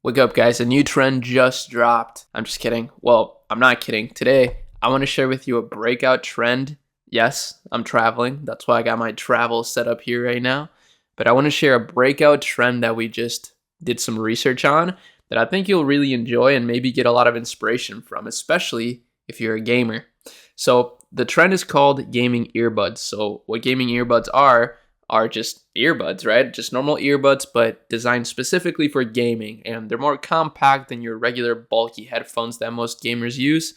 Wake up, guys. A new trend just dropped. I'm just kidding. Well, I'm not kidding. Today, I want to share with you a breakout trend. Yes, I'm traveling. That's why I got my travel set up here right now. But I want to share a breakout trend that we just did some research on that I think you'll really enjoy and maybe get a lot of inspiration from, especially if you're a gamer. So the trend is called gaming earbuds. So what gaming earbuds are just earbuds, right? Just normal earbuds, but designed specifically for gaming. And they're more compact than your regular bulky headphones that most gamers use.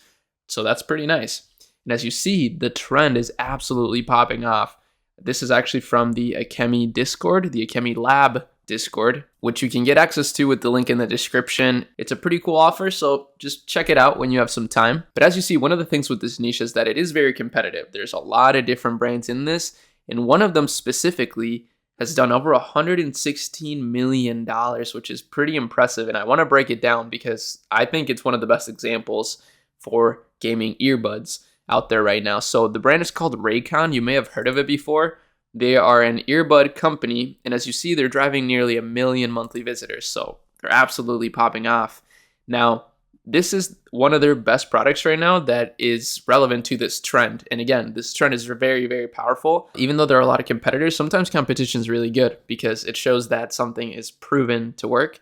So that's pretty nice. And as you see, the trend is absolutely popping off. This is actually from the AKEMI Discord, the AKEMI Lab Discord, which you can get access to with the link in the description. It's a pretty cool offer, so just check it out when you have some time. But as you see, one of the things with this niche is that it is very competitive. There's a lot of different brands in this, and one of them specifically has done over $116 million, which is pretty impressive. And I want to break it down because I think it's one of the best examples for gaming earbuds out there right now. So the brand is called Raycon. You may have heard of it before. They are an earbud company, and as you see, they're driving nearly 1 million monthly visitors. So they're absolutely popping off. Now, this is one of their best products right now that is relevant to this trend. And again, this trend is very, very powerful. Even though there are a lot of competitors, sometimes competition is really good because it shows that something is proven to work.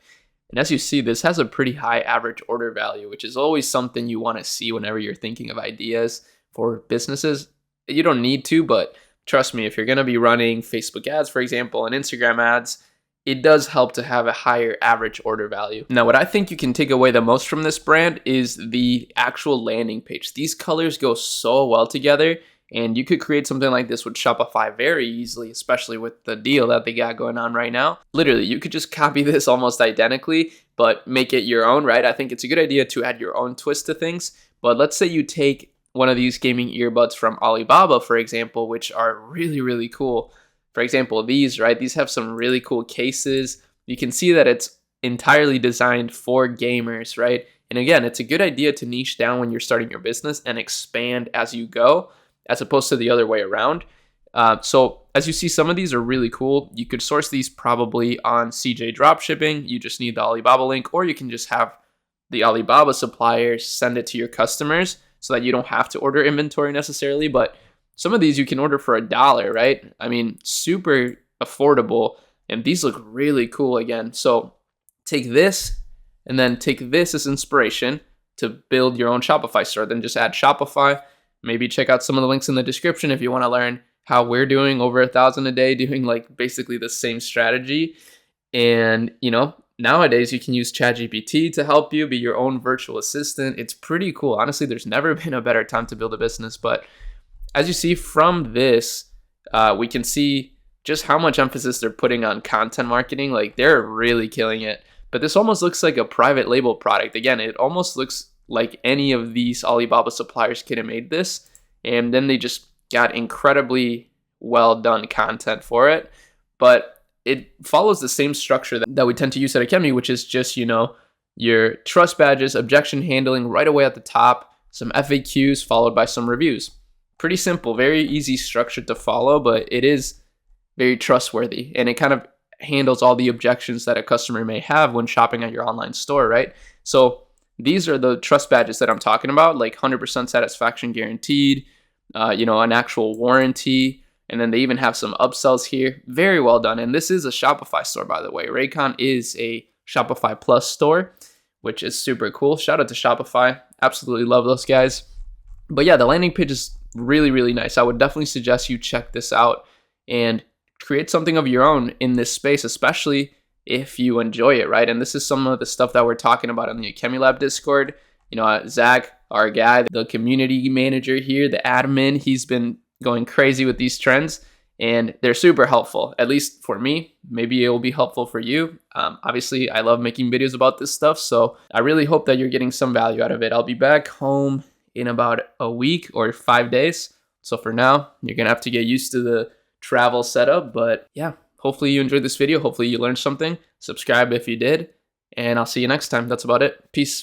And as you see, this has a pretty high average order value, which is always something you want to see whenever you're thinking of ideas for businesses. You don't need to, but trust me, if you're going to be running Facebook ads, for example, and Instagram ads, it does help to have a higher average order value. Now, what I think you can take away the most from this brand is the actual landing page. These colors go so well together, and you could create something like this with Shopify very easily, especially with the deal that they got going on right now. Literally, you could just copy this almost identically, but make it your own, right? I think it's a good idea to add your own twist to things. But let's say you take one of these gaming earbuds from Alibaba, for example, which are really, really cool. For example, these, right? These have some really cool cases. You can see that it's entirely designed for gamers, right? And again, it's a good idea to niche down when you're starting your business and expand as you go, as opposed to the other way around. So as you see, some of these are really cool. You could source these probably on CJ Dropshipping. You just need the Alibaba link, or you can just have the Alibaba suppliers send it to your customers so that you don't have to order inventory necessarily. But some of these you can order for $1, right? I mean, super affordable. And these look really cool again. So take this and then take this as inspiration to build your own Shopify store. Then just add Shopify. Maybe check out some of the links in the description if you want to learn how we're doing over 1,000 a day, doing like basically the same strategy. And, nowadays you can use ChatGPT to help you be your own virtual assistant. It's pretty cool. Honestly, there's never been a better time to build a business. But as you see from this, we can see just how much emphasis they're putting on content marketing. Like, they're really killing it. But this almost looks like a private label product. Again, it almost looks like any of these Alibaba suppliers could have made this. And then they just got incredibly well done content for it. But it follows the same structure that we tend to use at AKEMI, which is just, your trust badges, objection handling right away at the top, some FAQs followed by some reviews. Pretty simple, very easy structure to follow, but it is very trustworthy, and it kind of handles all the objections that a customer may have when shopping at your online store, right? So these are the trust badges that I'm talking about, like 100% satisfaction guaranteed, an actual warranty, and then they even have some upsells here. Very well done, and this is a Shopify store, by the way. Raycon is a Shopify Plus store, which is super cool. Shout out to Shopify. Absolutely love those guys. But yeah, the landing page is really, really nice. I would definitely suggest you check this out and create something of your own in this space, especially if you enjoy it, right? And this is some of the stuff that we're talking about on the AKEMI Lab Discord. Zach, our guy, the community manager here, the admin, he's been going crazy with these trends, and they're super helpful, at least for me. Maybe it will be helpful for you. Obviously, I love making videos about this stuff, so I really hope that you're getting some value out of it. I'll be back home in about a week or 5 days. So for now, you're going to have to get used to the travel setup. But yeah, hopefully you enjoyed this video. Hopefully you learned something. Subscribe if you did. And I'll see you next time. That's about it. Peace.